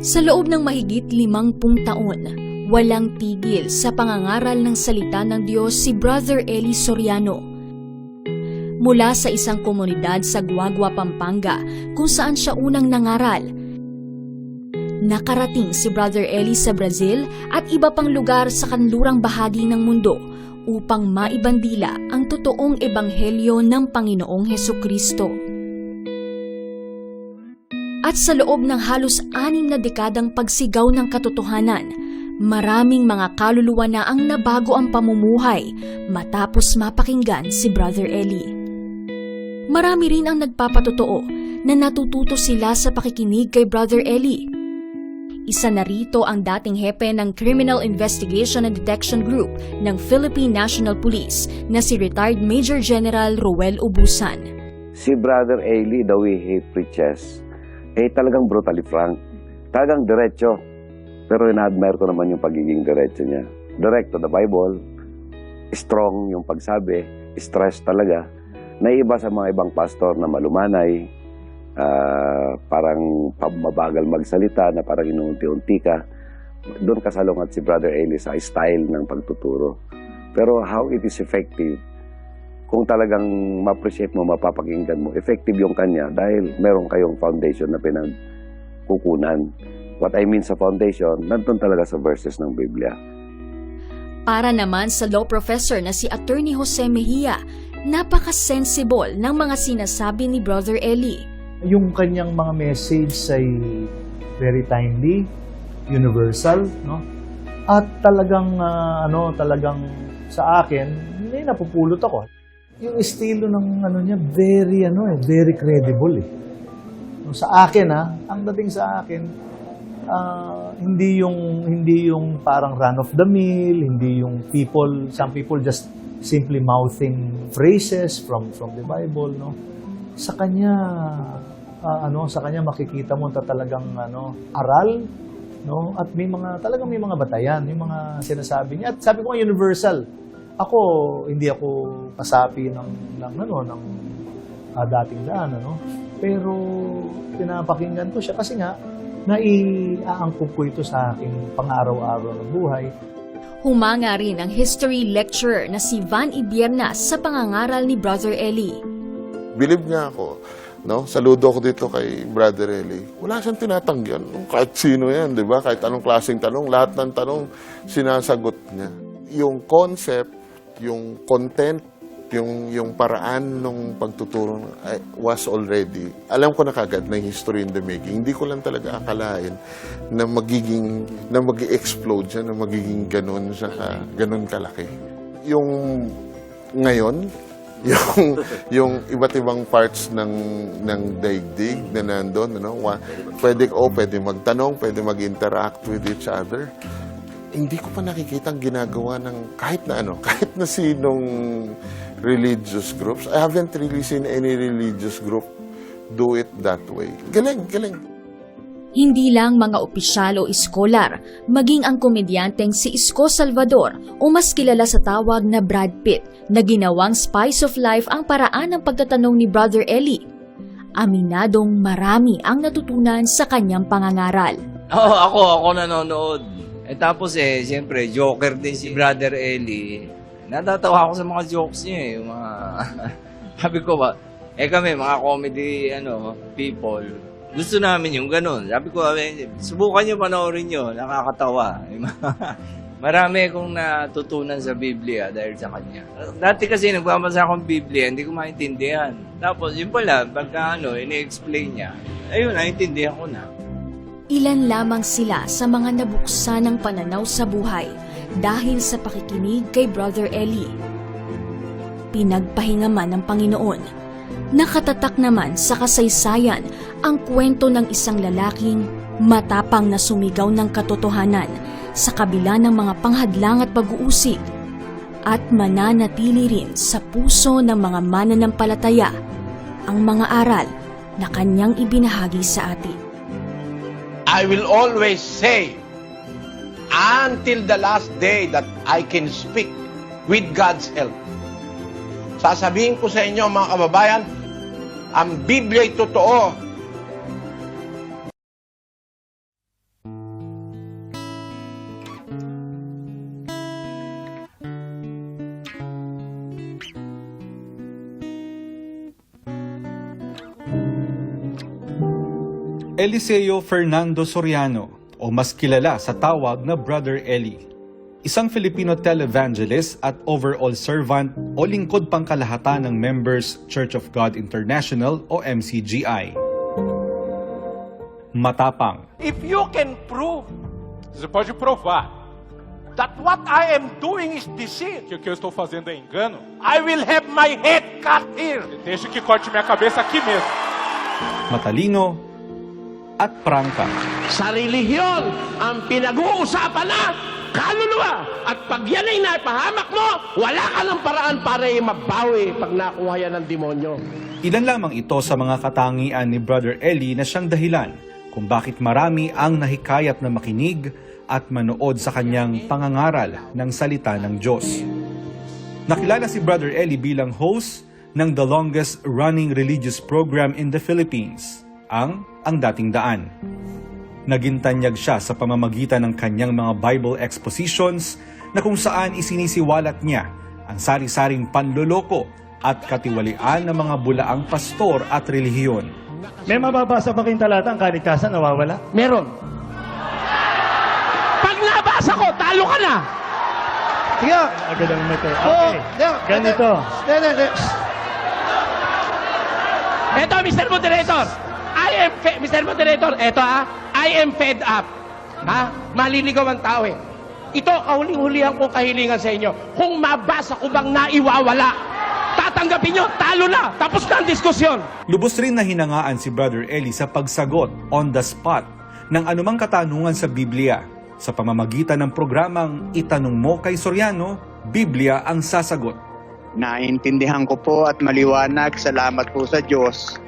Sa loob ng mahigit 50 taon, walang tigil sa pangangaral ng salita ng Diyos si Brother Eli Soriano. Mula sa isang komunidad sa Guagua, Pampanga, kung saan siya unang nangaral. Nakarating si Brother Eli sa Brazil at iba pang lugar sa kanlurang bahagi ng mundo upang maibandila ang totoong ebanghelyo ng Panginoong Hesukristo. At sa loob ng halos 6 na dekadang pagsigaw ng katotohanan, maraming mga kaluluwa na ang nabago ang pamumuhay matapos mapakinggan si Brother Eli. Marami rin ang nagpapatotoo na natututo sila sa pakikinig kay Brother Eli. Isa na rito ang dating hepe ng Criminal Investigation and Detection Group ng Philippine National Police na si retired Major General Roel Ubusan. Si Brother Eli, the way he preaches, talagang brutally frank. Talagang diretso. Pero ina-admire ko naman yung pagiging diretso niya. Direct to the Bible, strong yung pagsabi, stress talaga. Naiiba sa mga ibang pastor na malumanay, parang mabagal magsalita, na parang inuunti-unti ka. Doon kasalungat si Brother Eli sa style ng pagtuturo. Pero how it is effective, kung talagang ma-appreciate mo, mapapakinggan mo, effective yung kanya dahil meron kayong foundation na pinagkukunan. What I mean sa foundation, nandun talaga sa verses ng Biblia. Para naman sa law professor na si Attorney Jose Mejia, napaka-sensible ng mga sinasabi ni Brother Eli. Yung kanyang mga message ay very timely, universal, no? At talagang talagang sa akin, may napupulot ako. Yung estilo ng niya very credible eh. Sa akin ang dating sa akin, hindi yung parang run of the mill, hindi yung some people just simply mouthing phrases from the Bible, no. Sa kanya makikita mo talagang aral, no, at may mga batayan, yung mga sinasabi niya. At sabi ko universal. Ako hindi ako kasapi ng dating daan, pero pinapakinggan ko siya kasi nga naiaangkop ko ito sa aking pang-araw-araw na buhay. Humanga rin ang history lecturer na si Van Ibiernas sa pangangaral ni Brother Eli. Believe niya ako, no? Saludo ako dito kay Brother Eli. Wala siyang tinatanggihan. Kahit sino yan, di ba? Kahit anong klaseng tanong, lahat ng tanong sinasagot niya. Yung concept, yung content, yung paraan ng pagtuturo was already, alam ko na kagad na history in the making. Hindi ko lang talaga akalain na mag-explode siya, na magiging ganun kalaki. Yung ngayon, yung iba't ibang parts ng daigdig na nandun, pwede magtanong, pwede mag-interact with each other. Hindi ko pa nakikita ang ginagawa ng kahit na sinong religious groups. I haven't really seen any religious group do it that way. Galing. Hindi lang mga opisyal o iskolar, maging ang komedyanteng si Isko Salvador o mas kilala sa tawag na Brad Pitt na ginawang spice of life ang paraan ng pagtatanong ni Brother Eli. Aminadong marami ang natutunan sa kanyang pangangaral. Ako nanonood. Tapos siyempre, joker din si Brother Eli. Natatawa ako sa mga jokes niya yung mga sabi ko ba, kami mga comedy people, gusto namin yung ganun. Sabi ko, subukan niyo, panoorin niyo, nakakatawa. Marami akong natutunan sa Biblia dahil sa kanya. Dati kasi nagbabasa akong Biblia, hindi ko maintindihan. Tapos yun pala, pagka ini-explain niya, ayun, naintindihan ko na. Ilan lamang sila sa mga nabuksan ng pananaw sa buhay dahil sa pakikinig kay Brother Eli. Pinagpahinga man ng Panginoon, nakatatak naman sa kasaysayan ang kwento ng isang lalaking matapang na sumigaw ng katotohanan sa kabila ng mga panghadlang at pag-uusig at mananatili rin sa puso ng mga mananampalataya ang mga aral na kanyang ibinahagi sa atin. I will always say, until the last day that I can speak with God's help. Sasabihin ko sa inyo mga kababayan, ang Biblia ay totoo. Eliseo Fernando Soriano o mas kilala sa tawag na Brother Eli. Isang Filipino televangelist at overall servant o lingkod pangkalahatan ng Members Church of God International o MCGI. Matapang, If you can prove Você pode provar that what I am doing is deceit, que o que eu estou fazendo é engano, I will have my head cut here. deixa que corte minha cabeça aqui mesmo. matalino, at prangka. Sa relihiyon, ang pinag-uusapan na kaluluwa. At pag yan ay naipahamak mo, wala ka ng paraan para mabawi pag nakuha yan ng demonyo. Ilan lamang ito sa mga katangian ni Brother Eli na siyang dahilan kung bakit marami ang nahikayat na makinig at manood sa kanyang pangangaral ng salita ng Diyos. Nakilala si Brother Eli bilang host ng the longest running religious program in the Philippines, ang Dating Daan. Naging tanyag siya sa pamamagitan ng kanyang mga Bible expositions na kung saan isinisiwalat niya ang sari-saring panloloko at katiwalian ng mga bulaang pastor at relihiyon. May mababasa ba kayong talata ang kaligtasan nawawala? Meron. Pag nabasa ko, talo ka na. Sige. Agad ang mito. Okay. Ganito. Eto, Mr. Moderator. Mr. Moderator, eto I am fed up. Maliligaw ang tao eh. Ito, kahuling-hulihan kong kahilingan sa inyo. Kung mabasa ko bang naiwawala, tatanggapin nyo, talo na. Tapos na ang diskusyon. Lubos rin na hinangaan si Brother Eli sa pagsagot on the spot ng anumang katanungan sa Biblia. Sa pamamagitan ng programang Itanong Mo kay Soriano, Biblia ang sasagot. Naintindihan ko po at maliwanag, salamat po sa Diyos.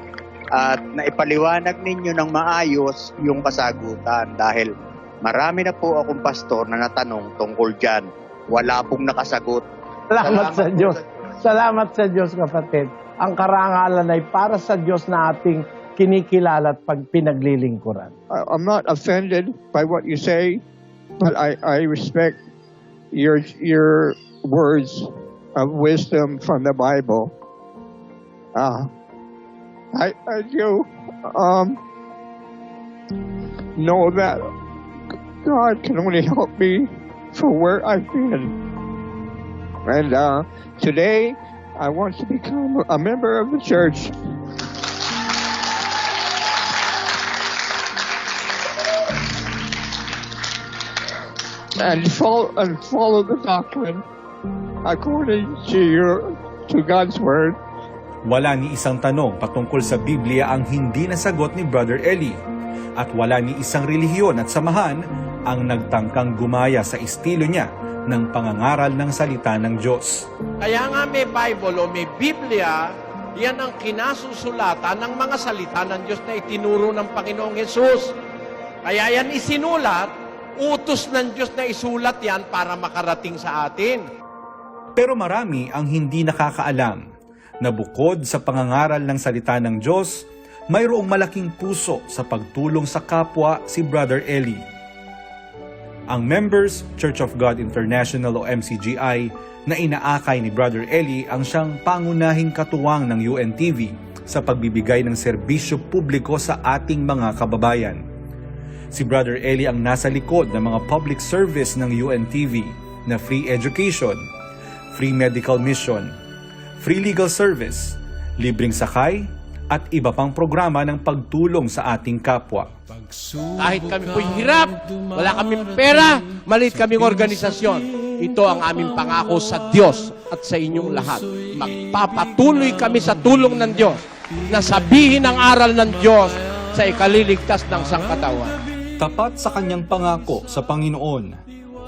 At naipaliwanag ninyo ng maayos yung kasagutan dahil marami na po akong pastor na natanong tungkol dyan. Wala pong nakasagot. Salamat sa Diyos. Salamat sa Diyos, kapatid. Ang karangalan ay para sa Diyos na ating kinikilala at pinaglilingkuran. I'm not offended by what you say, but I respect your words of wisdom from the Bible. I do know that God can only help me for where I've been. And today, I want to become a member of the church. And follow the doctrine according to God's word. Wala ni isang tanong patungkol sa Biblia ang hindi nasagot ni Brother Eli. At wala ni isang relihiyon at samahan ang nagtangkang gumaya sa estilo niya ng pangangaral ng salita ng Diyos. Kaya nga may Bible o may Biblia, yan ang kinasusulatan ng mga salita ng Diyos na itinuro ng Panginoong Hesus. Kaya yan isinulat, utos ng Diyos na isulat yan para makarating sa atin. Pero marami ang hindi nakakaalam na bukod sa pangangaral ng salita ng Diyos, mayroong malaking puso sa pagtulong sa kapwa si Brother Eli. Ang Members Church of God International o MCGI na inaakay ni Brother Eli ang siyang pangunahing katuwang ng UNTV sa pagbibigay ng serbisyo publiko sa ating mga kababayan. Si Brother Eli ang nasa likod ng mga public service ng UNTV na free education, free medical mission, free legal service, libreng sakay, at iba pang programa ng pagtulong sa ating kapwa. Kahit kami po'y hirap, wala kaming pera, maliit kaming organisasyon, ito ang aming pangako sa Diyos at sa inyong lahat. Magpapatuloy kami sa tulong ng Diyos na sabihin ang aral ng Diyos sa ikaliligtas ng sangkatawan. Tapat sa kanyang pangako sa Panginoon,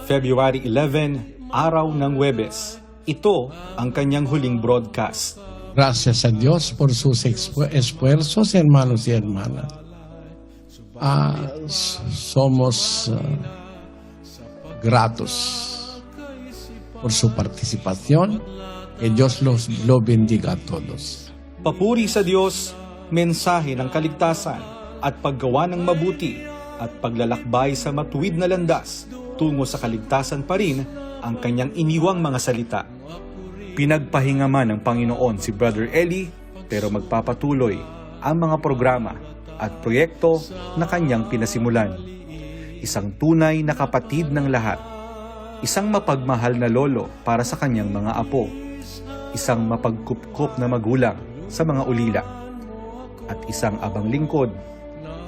February 11, araw ng Huwebes. Ito ang kanyang huling broadcast. Gracias a Dios por sus esfuerzos, hermanos y hermanas. Somos gratos por su participación. Que Dios lo bendiga a todos. Papuri sa Diyos, mensahe ng kaligtasan at paggawa ng mabuti at paglalakbay sa matuwid na landas tungo sa kaligtasan pa rin ang kanyang iniwang mga salita. Pinagpahinga man ng Panginoon si Brother Eli, pero magpapatuloy ang mga programa at proyekto na kanyang pinasimulan. Isang tunay na kapatid ng lahat. Isang mapagmahal na lolo para sa kanyang mga apo. Isang mapagkupkup na magulang sa mga ulila. At isang abang lingkod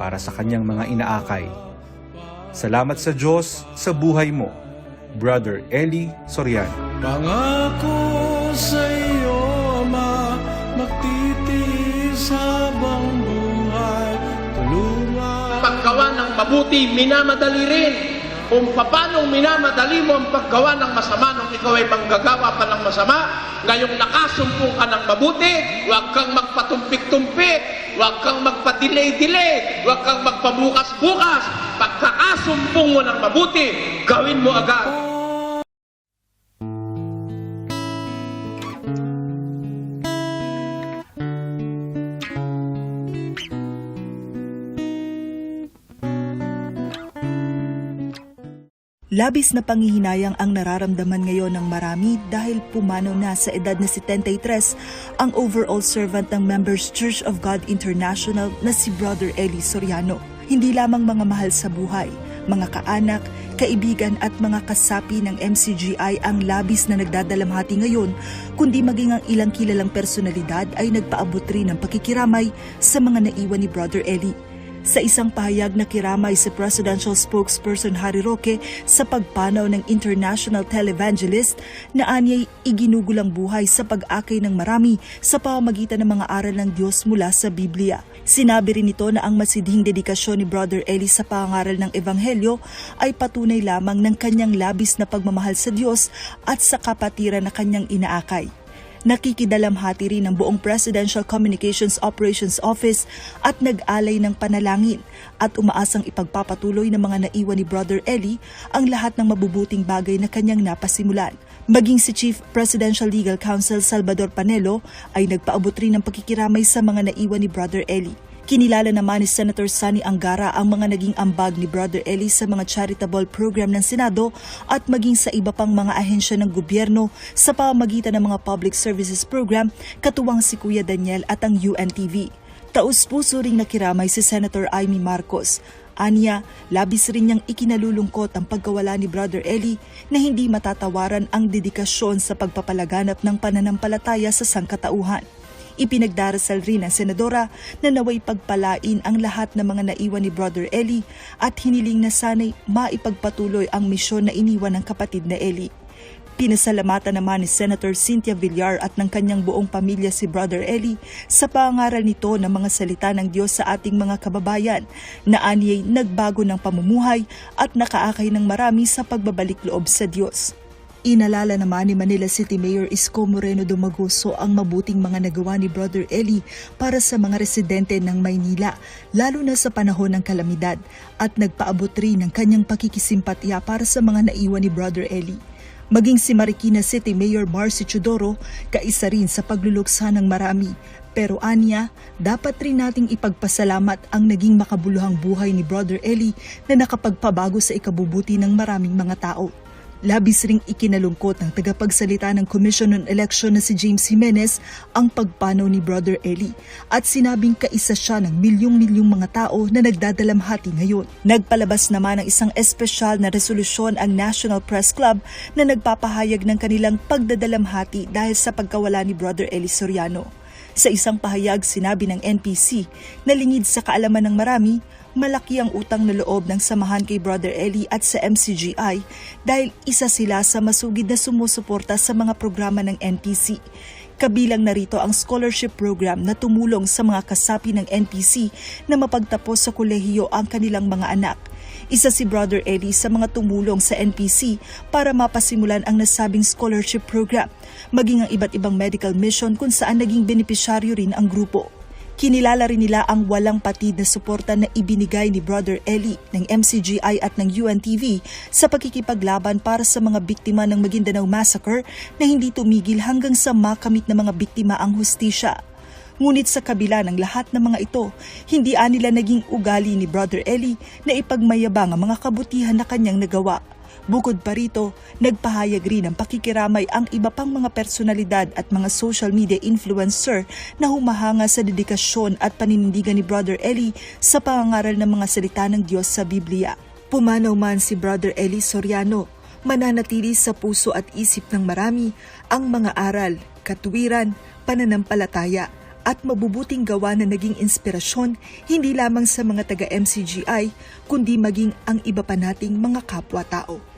para sa kanyang mga inaakay. Salamat sa Diyos sa buhay mo, Brother Eli Soriano. Pangako sa iyo, Ama, magtitiis habang buhay, tulungan. Paggawa ng mabuti, minamadali rin. Kung paano minamadali mo ang paggawa ng masama nung ikaw ay manggagawa pa ng masama, ngayong nakasumpong ka ng mabuti, huwag kang magpatumpik-tumpik, huwag kang magpa-delay-delay, huwag kang magpabukas-bukas. Pagkakasumpong mo ng mabuti, gawin mo agad. Labis na panghihinayang ang nararamdaman ngayon ng marami dahil pumanaw na sa edad na 73 ang overall servant ng Members Church of God International na si Brother Eli Soriano. Hindi lamang mga mahal sa buhay, mga kaanak, kaibigan at mga kasapi ng MCGI ang labis na nagdadalamhati ngayon, kundi maging ang ilang kilalang personalidad ay nagpaabot rin ng pakikiramay sa mga naiwan ni Brother Eli. Sa isang pahayag na kiramay si Presidential Spokesperson Harry Roque sa pagpanaw ng International Televangelist na anya'y iginugulang buhay sa pag-akay ng marami sa pamamagitan ng mga aral ng Diyos mula sa Biblia. Sinabi rin ito na ang masidhing dedikasyon ni Brother Eli sa pangaral ng Ebanghelyo ay patunay lamang ng kanyang labis na pagmamahal sa Diyos at sa kapatiran na kanyang inaakay. Nakikidalamhati rin ng buong Presidential Communications Operations Office at nag-alay ng panalangin at umaasang ipagpapatuloy ng mga naiwan ni Brother Eli ang lahat ng mabubuting bagay na kanyang napasimulan. Maging si Chief Presidential Legal Counsel Salvador Panelo ay nagpaabot rin ng pakikiramay sa mga naiwan ni Brother Eli. Kinilala naman ni Senator Sonny Angara ang mga naging ambag ni Brother Eli sa mga charitable program ng Senado at maging sa iba pang mga ahensya ng gobyerno sa pamamagitan ng mga public services program katuwang si Kuya Daniel at ang UNTV. Taus-puso ring nakiramay si Senator Amy Marcos. Anya, labis rin niyang ikinalulungkot ang pagkawala ni Brother Eli na hindi matatawaran ang dedikasyon sa pagpapalaganap ng pananampalataya sa sangkatauhan. Ipinagdarasal rin ng Senadora na naway pagpalain ang lahat ng mga naiwan ni Brother Eli at hiniling na sana'y maipagpatuloy ang misyon na iniwan ng kapatid na Eli. Pinasalamatan naman ni Senator Cynthia Villar at ng kanyang buong pamilya si Brother Eli sa pangaral nito ng mga salita ng Diyos sa ating mga kababayan na anya'y nagbago ng pamumuhay at nakaakay ng marami sa pagbabalik loob sa Diyos. Inalala naman ni Manila City Mayor Isko Moreno Dumagoso ang mabuting mga nagawa ni Brother Eli para sa mga residente ng Maynila, lalo na sa panahon ng kalamidad, at nagpaabot rin ng kanyang pakikisimpatya para sa mga naiwan ni Brother Eli. Maging si Marikina City Mayor Marcy Chodoro, kaisa rin sa pagluluksa ng marami. Pero anya, dapat rin nating ipagpasalamat ang naging makabuluhang buhay ni Brother Eli na nakapagpabago sa ikabubuti ng maraming mga tao. Labis ring ikinalungkot ng tagapagsalita ng Commission on Election na si James Jimenez ang pagpanaw ni Brother Eli at sinabing kaisa siya ng milyong-milyong mga tao na nagdadalamhati ngayon. Nagpalabas naman ng isang espesyal na resolusyon ang National Press Club na nagpapahayag ng kanilang pagdadalamhati dahil sa pagkawala ni Brother Eli Soriano. Sa isang pahayag, sinabi ng NPC na lingid sa kaalaman ng marami, malaki ang utang na loob ng samahan kay Brother Eli at sa MCGI dahil isa sila sa masugid na sumusuporta sa mga programa ng NPC. Kabilang narito ang scholarship program na tumulong sa mga kasapi ng NPC na mapagtapos sa kolehiyo ang kanilang mga anak. Isa si Brother Eli sa mga tumulong sa NPC para mapasimulan ang nasabing scholarship program, maging ang iba't ibang medical mission kung saan naging benepisyaryo rin ang grupo. Kinilala rin nila ang walang patid na suporta na ibinigay ni Brother Eli ng MCGI at ng UNTV sa pakikipaglaban para sa mga biktima ng Maguindanao Massacre na hindi tumigil hanggang sa makamit na mga biktima ang hustisya. Ngunit sa kabila ng lahat ng mga ito, hindi nila naging ugali ni Brother Eli na ipagmayabang ang mga kabutihan na kanyang nagawa. Bukod pa rito, nagpahayag rin ng pakikiramay ang iba pang mga personalidad at mga social media influencer na humahanga sa dedikasyon at paninindigan ni Brother Eli sa pangangaral ng mga salita ng Diyos sa Biblia. Pumanaw man si Brother Eli Soriano, mananatili sa puso at isip ng marami ang mga aral, katuwiran, pananampalataya at mabubuting gawa na naging inspirasyon hindi lamang sa mga taga-MCGI kundi maging ang iba pa nating mga kapwa-tao.